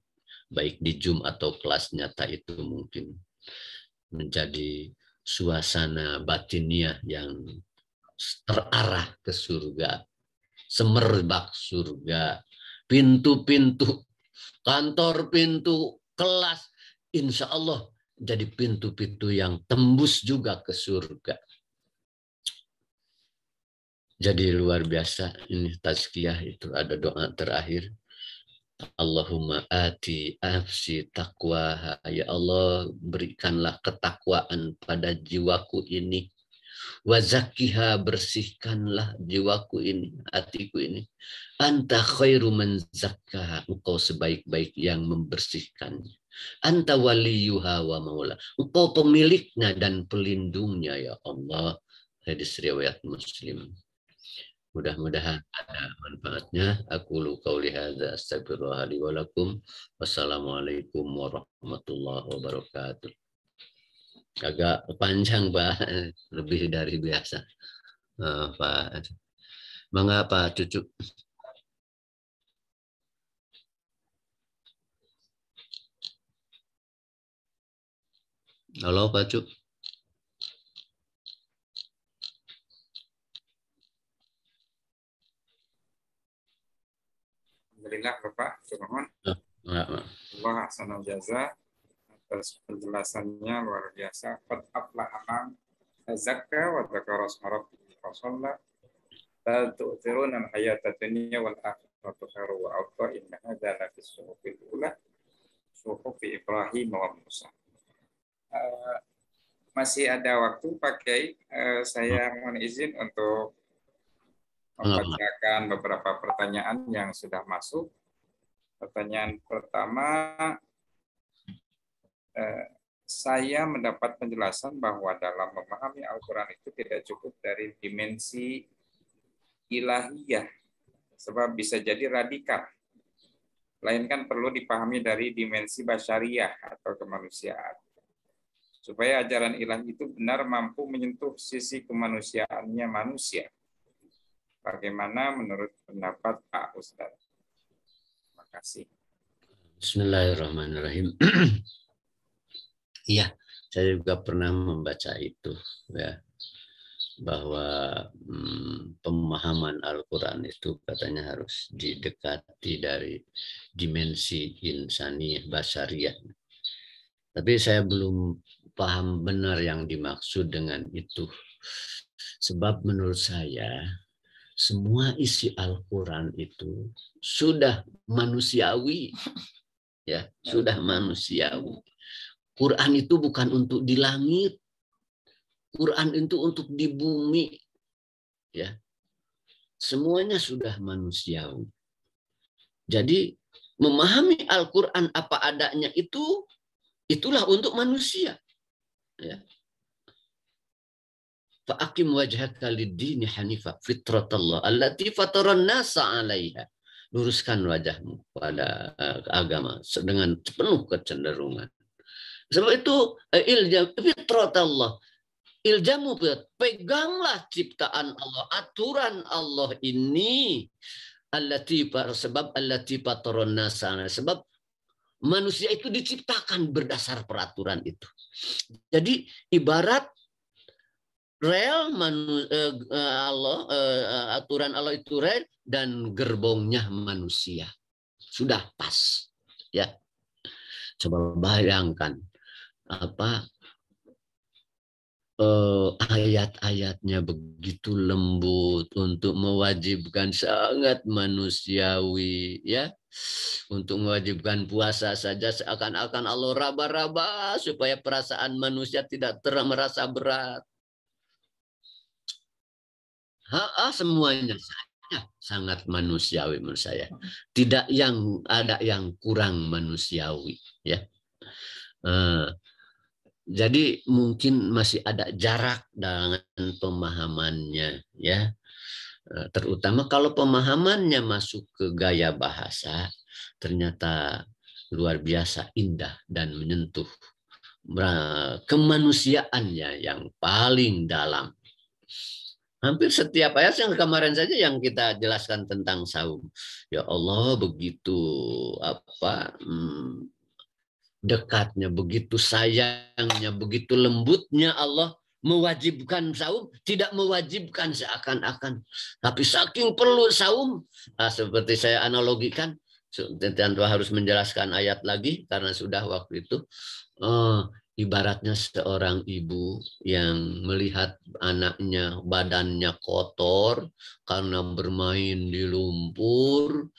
baik di Zoom atau kelas nyata itu mungkin menjadi suasana batiniah yang terarah ke surga. Semerbak surga, pintu-pintu kantor, pintu kelas, insya Allah jadi pintu-pintu yang tembus juga ke surga. Jadi luar biasa ini tazkiyah itu ada doa terakhir. Allahumma ati afsi taqwaha. Ya Allah, berikanlah ketakwaan pada jiwaku ini. Wazakiha, bersihkanlah jiwaku ini, hatiku ini. Anta khairu man zakkaha, engkau sebaik-baik yang membersihkannya. Anta waliyuha wa maula, engkau pemiliknya dan pelindungnya ya Allah. Hadis riwayat Muslim. Mudah-mudahan ada manfaatnya. Aku lu qauli hadza astagfirullah li wa lakum. Wassalamualaikum warahmatullahi wabarakatuh. Agak panjang Pak, lebih dari biasa. Pak, mengapa Cucu? Halo Pak Cucu. Alhamdulillah Bapak, mohon Allah ahsanal jaza atas penjelasannya luar biasa. Qad aflaha man tazakka wa dzakara isma rabbih fa shalla. Bal tu'thiruna al-hayata dunya wal akhiratu khairu wa abqa. Inna hadza la fi suhufil ula suhufi Ibrahim wa Musa. Masih ada waktu Pak Kiai, saya mohon izin untuk membacakan beberapa pertanyaan yang sudah masuk. Pertanyaan pertama, saya mendapat penjelasan bahwa dalam memahami Al-Quran itu tidak cukup dari dimensi ilahiyah, sebab bisa jadi radikal. Melainkan perlu dipahami dari dimensi basyariah atau kemanusiaan. Supaya ajaran ilahi itu benar mampu menyentuh sisi kemanusiaannya manusia. Bagaimana menurut pendapat Pak Ustadz? Terima kasih. Bismillahirrahmanirrahim. Iya, saya juga pernah membaca itu, ya, bahwa pemahaman Al-Quran itu katanya harus didekati dari dimensi insani basyariah. Tapi saya belum paham benar yang dimaksud dengan itu. Sebab menurut saya semua isi Al-Quran itu sudah manusiawi, ya, sudah manusiawi. Quran itu bukan untuk di langit, Quran itu untuk di bumi, ya. Semuanya sudah manusiawi. Jadi memahami Al-Quran apa adanya itulah untuk manusia, ya. Fa'akim wajhaka lid-dini hanifa fitratallah allati fataran nasa 'alaiha. Luruskan wajahmu pada agama dengan penuh kecenderungan. Sebab itu iljam fitratallah. Iljamu, peganglah ciptaan Allah, aturan Allah ini. Allati fataran nasa, sebab manusia itu diciptakan berdasar peraturan itu. Jadi ibarat rel aturan Allah itu rel dan gerbongnya manusia. Sudah pas, ya. Coba bayangkan apa ayat-ayatnya begitu lembut untuk mewajibkan sangat manusiawi, ya. Untuk mewajibkan puasa saja seakan-akan Allah raba-raba supaya perasaan manusia tidak merasa berat. Semuanya saja sangat manusiawi menurut saya. Tidak yang ada yang kurang manusiawi, ya. Jadi mungkin masih ada jarak dengan pemahamannya, ya. Terutama kalau pemahamannya masuk ke gaya bahasa, ternyata luar biasa indah dan menyentuh kemanusiaannya yang paling dalam. Hampir setiap ayat yang kemarin saja yang kita jelaskan tentang saum, ya Allah begitu dekatnya, begitu sayangnya, begitu lembutnya Allah mewajibkan saum, tidak mewajibkan seakan-akan, tapi saking perlu saum, seperti saya analogikan, tentu harus menjelaskan ayat lagi karena sudah waktu itu. Ibaratnya seorang ibu yang melihat anaknya badannya kotor karena bermain di lumpur.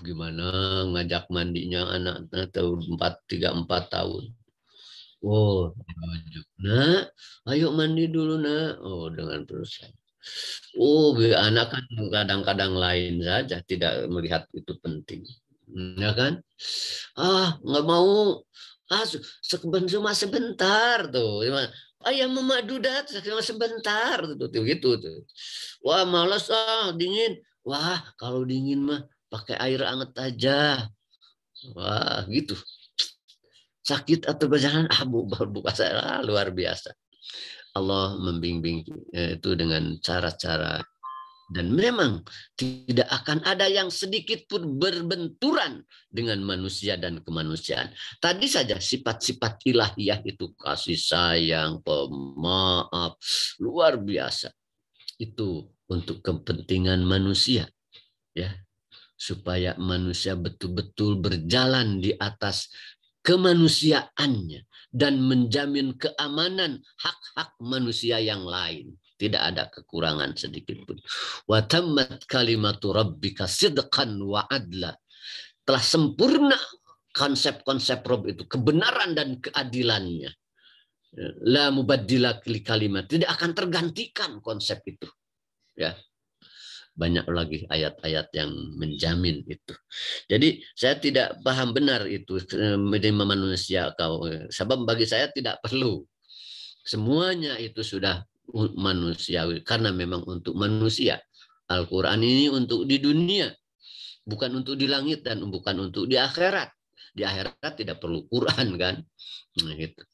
Gimana ngajak mandinya anaknya tahun 3-4 tahun. Oh, nak, ayo mandi dulu nak. Oh, dengan perusahaan. Oh, anak kan kadang-kadang lain saja tidak melihat itu penting, ya kan? Nggak mau. Cuma sebentar tuh. Ayah mama dudat sebentar tuh gitu tuh. Wah, malas dingin. Wah, kalau dingin mah pakai air hangat aja. Wah, gitu. Sakit atau berjalan buka saya luar biasa. Allah membimbing itu dengan cara-cara. Dan memang tidak akan ada yang sedikit pun berbenturan dengan manusia dan kemanusiaan. Tadi saja sifat-sifat ilahiyah itu kasih sayang, pemaaf, luar biasa. Itu untuk kepentingan manusia, ya, supaya manusia betul-betul berjalan di atas kemanusiaannya dan menjamin keamanan hak-hak manusia yang lain. Tidak ada kekurangan sedikit pun. Wa tammat kalimatu rabbika sidqan wa adla. Telah sempurna konsep-konsep Rabb itu, kebenaran dan keadilannya. La mubaddila li kalimat. Tidak akan tergantikan konsep itu. Ya. Banyak lagi ayat-ayat yang menjamin itu. Jadi saya tidak paham benar itu manusia kau. Sebab bagi saya tidak perlu. Semuanya itu sudah manusiawi karena memang untuk manusia. Al-Quran ini untuk di dunia, bukan untuk di langit dan bukan untuk di akhirat. Di akhirat tidak perlu Quran kan, gitu.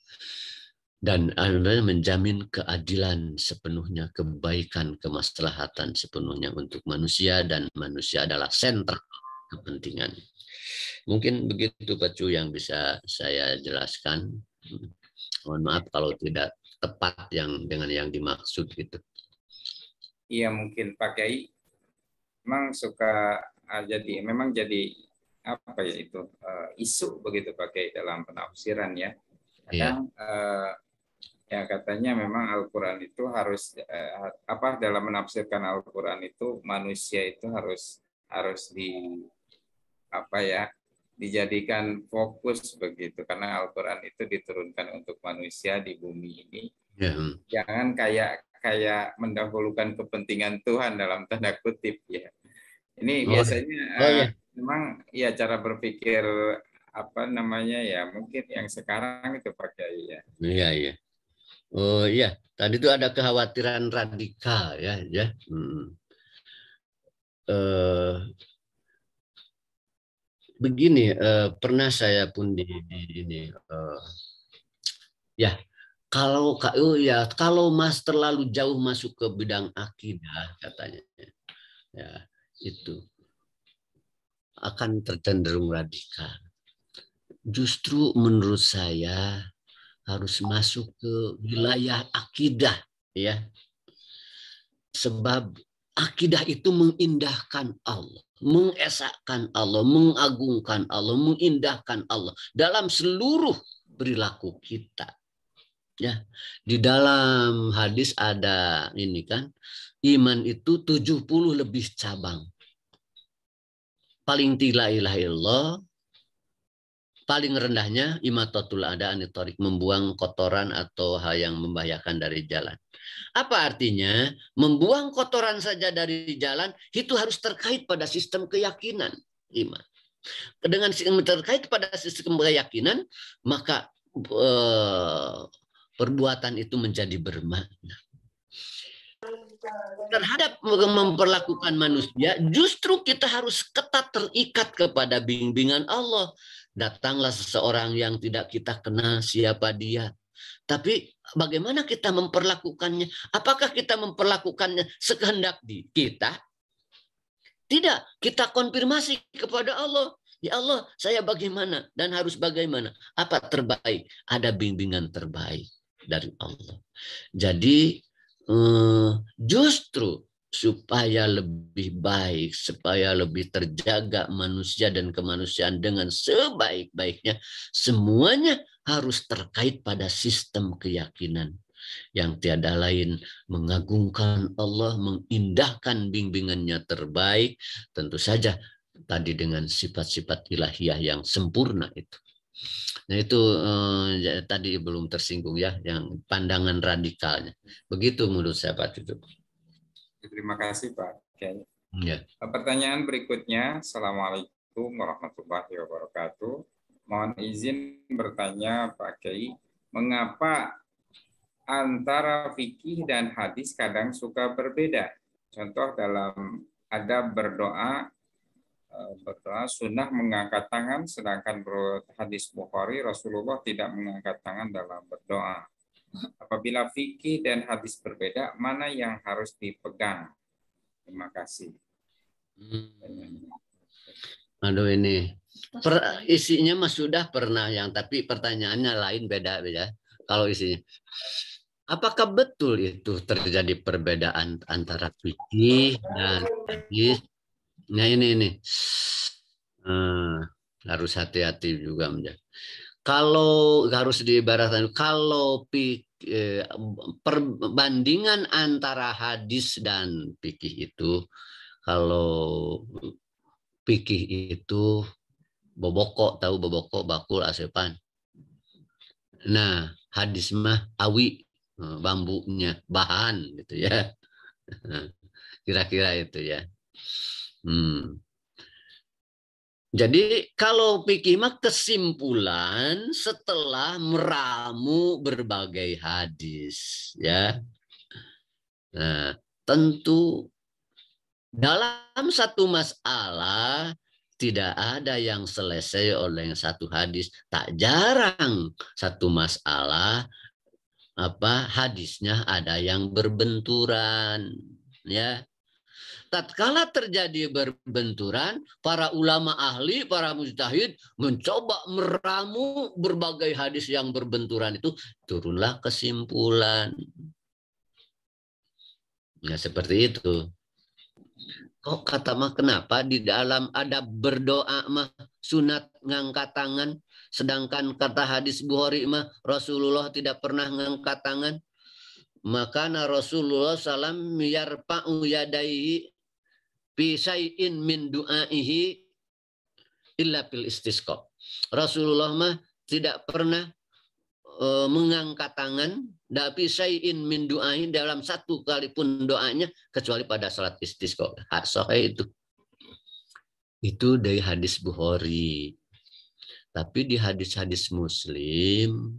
Dan Allah menjamin keadilan sepenuhnya, kebaikan, kemaslahatan sepenuhnya untuk manusia, dan manusia adalah sentral kepentingan. Mungkin begitu Pak Cu yang bisa saya jelaskan. Mohon maaf kalau tidak tepat dengan yang dimaksud gitu. Iya mungkin Pak Kiai memang suka memang jadi apa ya itu isu begitu Pak Kiai dalam penafsiran ya. Kadang ya katanya memang Al-Quran itu harus dalam menafsirkan Al-Quran itu manusia itu harus dijadikan fokus begitu karena Al-Quran itu diturunkan untuk manusia di bumi ini. Jangan kayak mendahulukan kepentingan Tuhan dalam tanda kutip ya. Ini biasanya memang ya cara berpikir mungkin yang sekarang itu pakai ya. Iya. Oh iya, tadi itu ada kekhawatiran radikal ya. Begini, pernah saya pun kalau Mas terlalu jauh masuk ke bidang akidah katanya, ya itu akan tercenderung radikal. Justru menurut saya harus masuk ke wilayah akidah, ya, sebab akidah itu mengindahkan Allah, mengesahkan Allah, mengagungkan Allah, mengindahkan Allah dalam seluruh perilaku kita. Ya, di dalam hadis ada ini kan, iman itu 70 lebih cabang. Paling tinggi la ilaha illallah, paling rendahnya imatatul ada anitorik, membuang kotoran atau hal yang membahayakan dari jalan. Apa artinya? Membuang kotoran saja dari jalan itu harus terkait pada sistem keyakinan iman. Dengan terkait pada sistem keyakinan, maka perbuatan itu menjadi bermakna. Terhadap memperlakukan manusia, justru kita harus ketat terikat kepada bimbingan Allah. Datanglah seseorang yang tidak kita kenal siapa dia. Tapi bagaimana kita memperlakukannya? Apakah kita memperlakukannya sekehendak kita? Tidak, kita konfirmasi kepada Allah. Ya Allah, saya bagaimana dan harus bagaimana? Apa terbaik? Ada bimbingan terbaik dari Allah. Jadi justru supaya lebih baik, supaya lebih terjaga manusia dan kemanusiaan dengan sebaik-baiknya, semuanya harus terkait pada sistem keyakinan yang tiada lain mengagungkan Allah, mengindahkan bimbingannya terbaik, tentu saja tadi dengan sifat-sifat ilahiyah yang sempurna itu. Nah itu tadi belum tersinggung ya, yang pandangan radikalnya. Begitu menurut saya Pak Tutup. Terima kasih Pak Kiai. Ya. Pertanyaan berikutnya, Assalamualaikum warahmatullahi wabarakatuh. Mohon izin bertanya Pak Kiai, mengapa antara fikih dan hadis kadang suka berbeda? Contoh dalam adab berdoa sunnah mengangkat tangan, sedangkan menurut hadis Bukhari Rasulullah tidak mengangkat tangan dalam berdoa. Apabila fikih dan hadis berbeda, mana yang harus dipegang? Terima kasih. Aduh ini isinya mah sudah pernah yang, tapi pertanyaannya lain, beda-beda. Kalau isinya, apakah betul itu terjadi perbedaan antara fikih dan hadis? Nah ini harus hati-hati juga menjadi. Kalau harus diibaratkan, kalau perbandingan antara hadis dan fikih itu, kalau fikih itu bobokok, tahu bobokok, bakul, asepan. Nah hadis mah awi, bambunya, bahan gitu ya. Kira-kira itu ya. Jadi kalau fikih mah kesimpulan setelah meramu berbagai hadis ya. Nah, tentu dalam satu masalah tidak ada yang selesai oleh satu hadis. Tak jarang satu masalah hadisnya ada yang berbenturan ya. Tatkala terjadi berbenturan, para ulama ahli, para mujtahid mencoba meramu berbagai hadis yang berbenturan itu, turunlah kesimpulan. Ya seperti itu. Kok kata mah kenapa di dalam adab berdoa mah sunat ngangkat tangan, sedangkan kata hadis Bukhari mah Rasulullah tidak pernah ngangkat tangan. Maka Rasulullah SAW yarfa'u yadaihi bisai'in min du'aihi illa fil istisqa. Rasulullah mah tidak pernah mengangkat tangan tapi syai'in min du'aihi dalam satu kali pun doanya kecuali pada salat istisqa. Sahih itu. Itu dari hadis Bukhari. Tapi di hadis-hadis Muslim,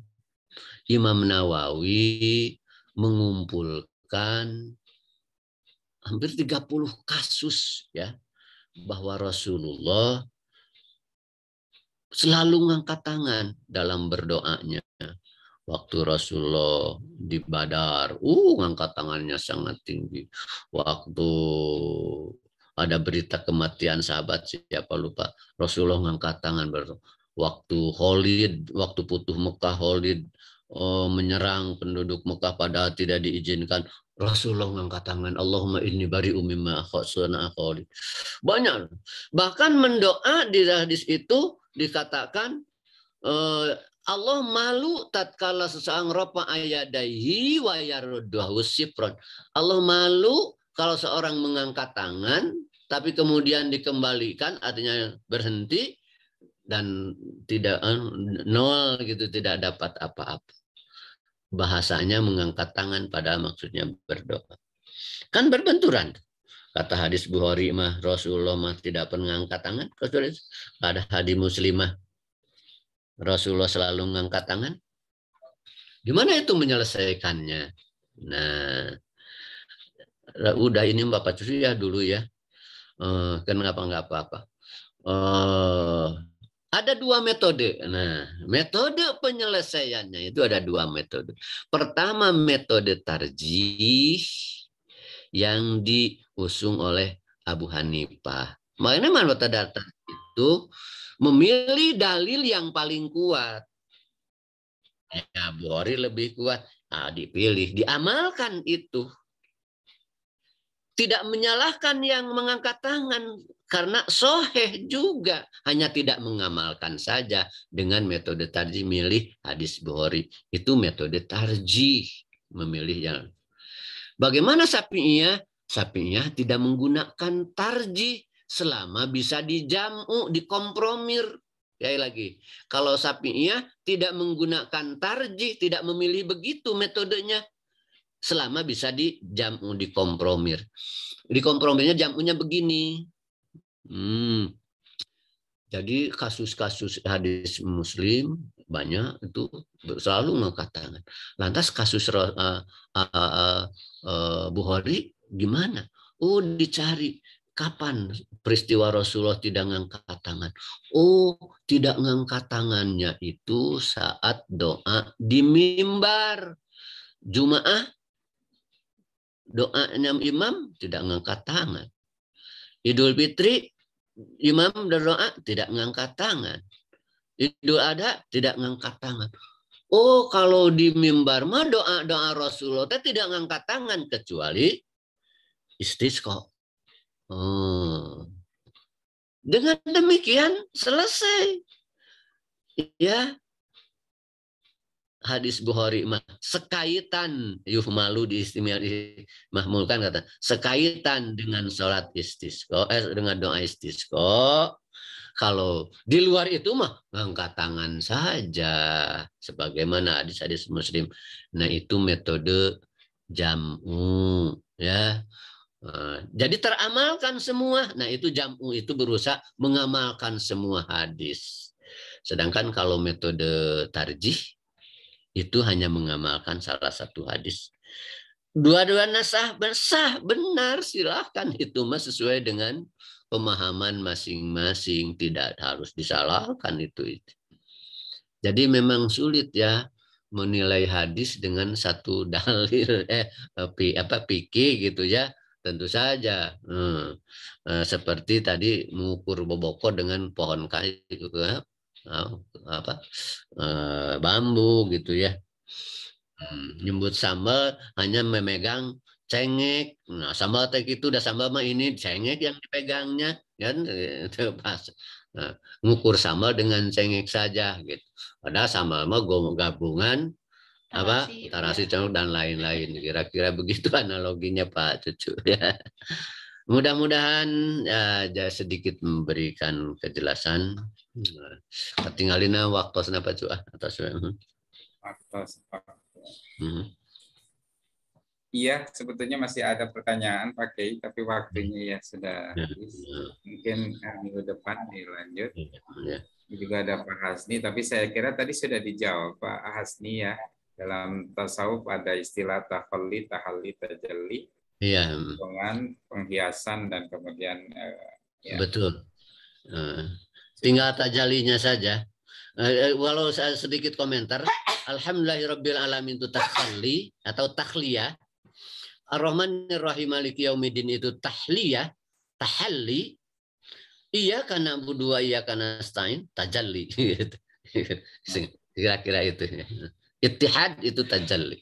Imam Nawawi mengumpulkan hampir 30 kasus ya bahwa Rasulullah selalu ngangkat tangan dalam berdoanya. Waktu Rasulullah di Badar, ngangkat tangannya sangat tinggi. Waktu ada berita kematian sahabat siapa lupa, Rasulullah ngangkat tangan. Waktu Khalid, waktu Futuh Mekah, Khalid menyerang penduduk Mekah padahal tidak diizinkan, Rasulullah ngangkat tangan, Allahumma inni bari'u mimma akhsana Khalid. Banyak. Bahkan mendoa di hadis itu dikatakan Allah malu tatkala seseorang rafa ayadaihi wa yaruddahu sifron. Allah malu kalau seorang mengangkat tangan tapi kemudian dikembalikan, artinya berhenti dan tidak nol gitu, tidak dapat apa-apa. Bahasanya mengangkat tangan pada maksudnya berdoa. Kan berbenturan. Kata hadis Bukhari mah Rasulullah mah tidak pernah mengangkat tangan. Ada hadis Muslimah Rasulullah selalu mengangkat tangan. Gimana itu menyelesaikannya? Nah, udah ini Bapak Cuci ya dulu ya. Kenapa nggak apa-apa? Ada dua metode. Nah, metode penyelesaiannya itu ada dua metode. Pertama metode tarjih yang diusung oleh Abu Hanifah. Makanya metode tarjih itu memilih dalil yang paling kuat. Ya, Bukhari lebih kuat. Dipilih, diamalkan itu. Tidak menyalahkan yang mengangkat tangan. Karena soheh juga. Hanya tidak mengamalkan saja dengan metode tarjih milih hadis Bukhari. Itu metode tarjih. Memilih yang. Bagaimana Syafi'iyah? Syafi'iyah tidak menggunakan tarjih. Selama bisa dijamu, dikompromir. Ya lagi, kalau Syafi'iyah tidak menggunakan tarjih, tidak memilih begitu metodenya, selama bisa dijamu, dikompromir. Dikompromirnya jamunya begini. Jadi kasus-kasus hadis Muslim banyak itu selalu mengangkat tangan. Lantas kasus Bukhari gimana? Dicari. Kapan peristiwa Rasulullah tidak mengangkat tangan? Tidak mengangkat tangannya itu saat doa di mimbar. Jumaah, doanya imam tidak mengangkat tangan. Idul Fitri, imam berdoa tidak mengangkat tangan. Idul Adha tidak mengangkat tangan. Kalau di mimbar mah doa Rasulullah tidak mengangkat tangan kecuali istisqa. Dengan demikian selesai. Ya. Hadis Bukhari mah sekaitan yuhmalu mahmulkan kata sekaitan dengan sholat istisqa, dengan doa istisqa. Kalau di luar itu mah angkat tangan saja sebagaimana hadis-hadis Muslim. Nah, itu metode jamu ya. Jadi teramalkan semua. Nah, itu jamu itu berusaha mengamalkan semua hadis. Sedangkan kalau metode tarjih itu hanya mengamalkan salah satu hadis. Dua-duanya sah benar, silahkan itu mah sesuai dengan pemahaman masing-masing, tidak harus disalahkan itu. Jadi memang sulit ya menilai hadis dengan satu dalil fikih gitu ya. Tentu saja seperti tadi mengukur boboko dengan pohon kayu bambu gitu ya. Nyebut sambal hanya memegang cengek. Nah, sambal teh itu udah sambal mah ini cengek yang dipegangnya kan itu pas. Nah, ngukur sambal dengan cengek saja gitu. Padahal sambal mah gabungan tarasi cengek dan lain-lain. Kira-kira begitu analoginya Pak Cucu ya. Mudah-mudahan ya sedikit memberikan kejelasan. Tinggalin waktu senapa cuah atas. Iya, sebetulnya masih ada pertanyaan Pak Kiai, tapi waktunya ya sudah habis. Mungkin minggu depan dilanjut. Juga ada Pak Hasni, tapi saya kira tadi sudah dijawab Pak Hasni ya. Dalam tasawuf ada istilah tahalli, tajalli. Iya. Dengan penghiasan dan kemudian ya. Betul. Tinggal tajalinya saja. Walau saya sedikit komentar, alhamdulillahirabbil alamin itu tahalli atau tahliyah. Ar-Rahmanir Rahim Maliki Yaumiddin itu tahliyah, tahalli. Iya karena budua iya karena stain, tajalli. Kira-kira itu. Ittihad itu tajalli.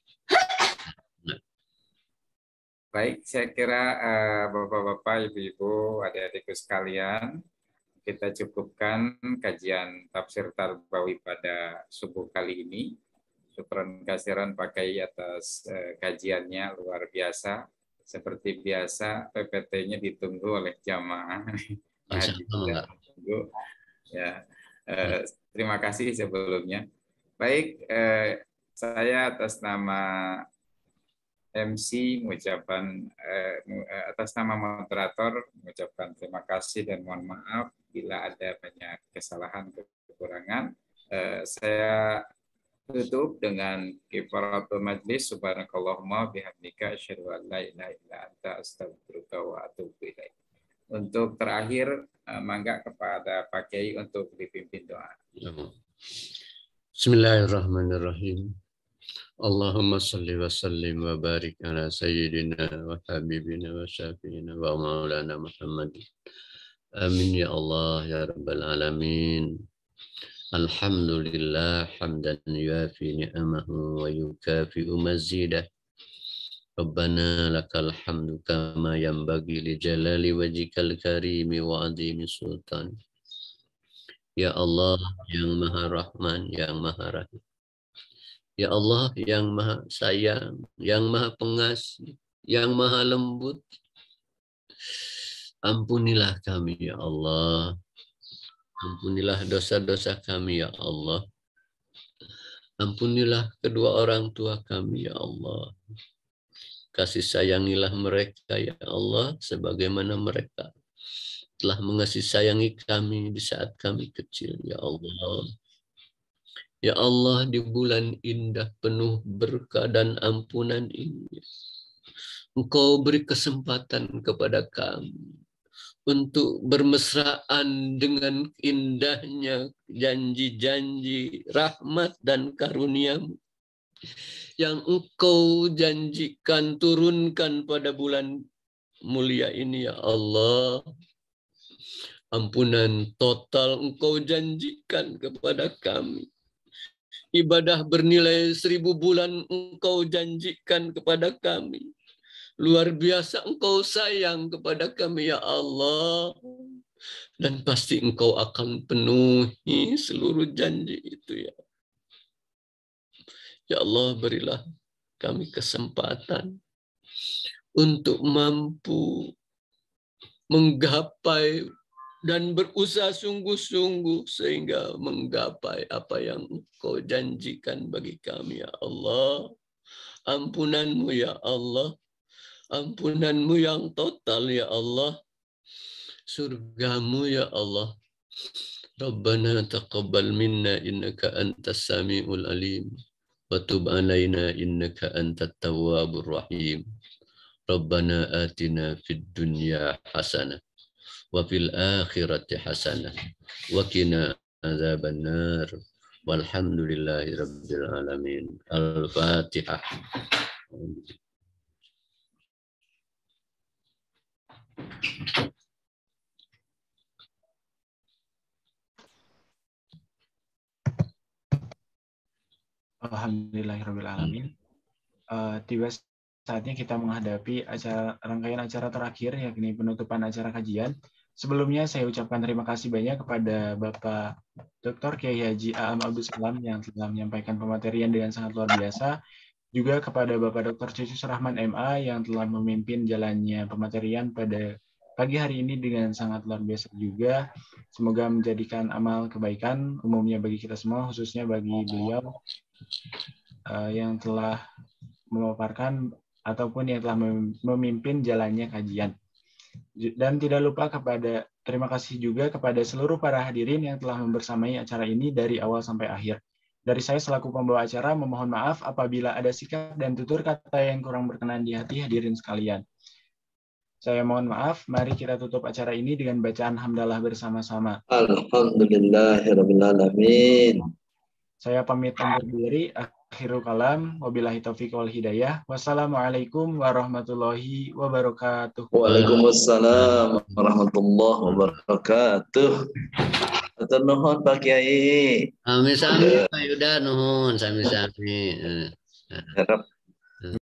Baik, saya kira Bapak-bapak, Ibu-ibu, adik-adikku sekalian, kita cukupkan kajian tafsir Tarbawi pada subuh kali ini. Syukran kasiran pakai atas kajiannya luar biasa. Seperti biasa PPT-nya ditunggu oleh jamaah. Ya, terima kasih sebelumnya. Baik, saya atas nama MC mengucapkan atas nama moderator mengucapkan terima kasih dan mohon maaf bila ada banyak kesalahan kekurangan. Saya tutup dengan kifaratul majlis. Subhanakallahumma bihamdika asyhadu an la ilaha illa anta astaghfiruka wa atubu ilaik. Untuk terakhir, mangga kepada Pak Kiai untuk dipimpin doa. Bismillahirrahmanirrahim. Allahumma salli wa sallim wa barik ala sayyidina wa habibina wa syafi'ina wa maulana Muhammad. Amin ya Allah ya rabbal alamin. Alhamdulillah hamdan yuafi ni'amahu wa yukafi'u mazidah. Rabbana lakal hamdu kama yanbaghi li jalali wajhikal karimi wa azimi sultan. Ya Allah yang Maha Rahman, yang Maha Rahim. Ya Allah yang Maha Sayang, yang Maha Pengasih, yang Maha Lembut. Ampunilah kami ya Allah. Ampunilah dosa-dosa kami ya Allah. Ampunilah kedua orang tua kami ya Allah. Kasih sayangilah mereka ya Allah sebagaimana mereka telah mengasihi sayangi kami di saat kami kecil ya Allah. Ya Allah, di bulan indah penuh berkah dan ampunan ini, Engkau beri kesempatan kepada kami untuk bermesraan dengan indahnya janji-janji rahmat dan karunia-Mu yang Engkau janjikan turunkan pada bulan mulia ini ya Allah. Ampunan total Engkau janjikan kepada kami. Ibadah bernilai 1000 bulan Engkau janjikan kepada kami. Luar biasa Engkau sayang kepada kami ya Allah. Dan pasti Engkau akan penuhi seluruh janji itu ya. Ya Allah berilah kami kesempatan untuk mampu menggapai dan berusaha sungguh-sungguh sehingga menggapai apa yang Engkau janjikan bagi kami ya Allah. Ampunan-Mu ya Allah. Ampunan-Mu yang total ya Allah. Surga-Mu ya Allah. Rabbana taqabbal minna innaka antas samiul alim. Wa tub alaina innaka antat tawwabur rahim. Rabbana atina fid dunya hasanah. Wa fil akhirati hasanah wa qina adzabannar walhamdulillahi rabbil alamin. Al-Fatihah. Alhamdulillahirabbil alamin. Tiba saatnya kita menghadapi rangkaian acara terakhir yakni penutupan acara kajian. Sebelumnya saya ucapkan terima kasih banyak kepada Bapak Dr. Kiai Haji Aam Abdul Salam yang telah menyampaikan pematerian dengan sangat luar biasa. Juga kepada Bapak Dr. Cucus Rahman MA yang telah memimpin jalannya pematerian pada pagi hari ini dengan sangat luar biasa juga. Semoga menjadikan amal kebaikan umumnya bagi kita semua, khususnya bagi beliau yang telah memaparkan ataupun yang telah memimpin jalannya kajian. Dan tidak lupa terima kasih juga kepada seluruh para hadirin yang telah membersamai acara ini dari awal sampai akhir. Dari saya selaku pembawa acara memohon maaf apabila ada sikap dan tutur kata yang kurang berkenan di hati hadirin sekalian. Saya mohon maaf, mari kita tutup acara ini dengan bacaan hamdalah bersama-sama. Alhamdulillahirabbil alamin. Saya pamit undur diri. Akhirul kalam, wabillahi taufiq wal hidayah. Wassalamualaikum warahmatullahi wabarakatuh. Waalaikumsalam warahmatullahi wabarakatuh. Atur nuhun Pak Kiai. Sami-sami Pak Yuda nuhun, sami-sami. Harap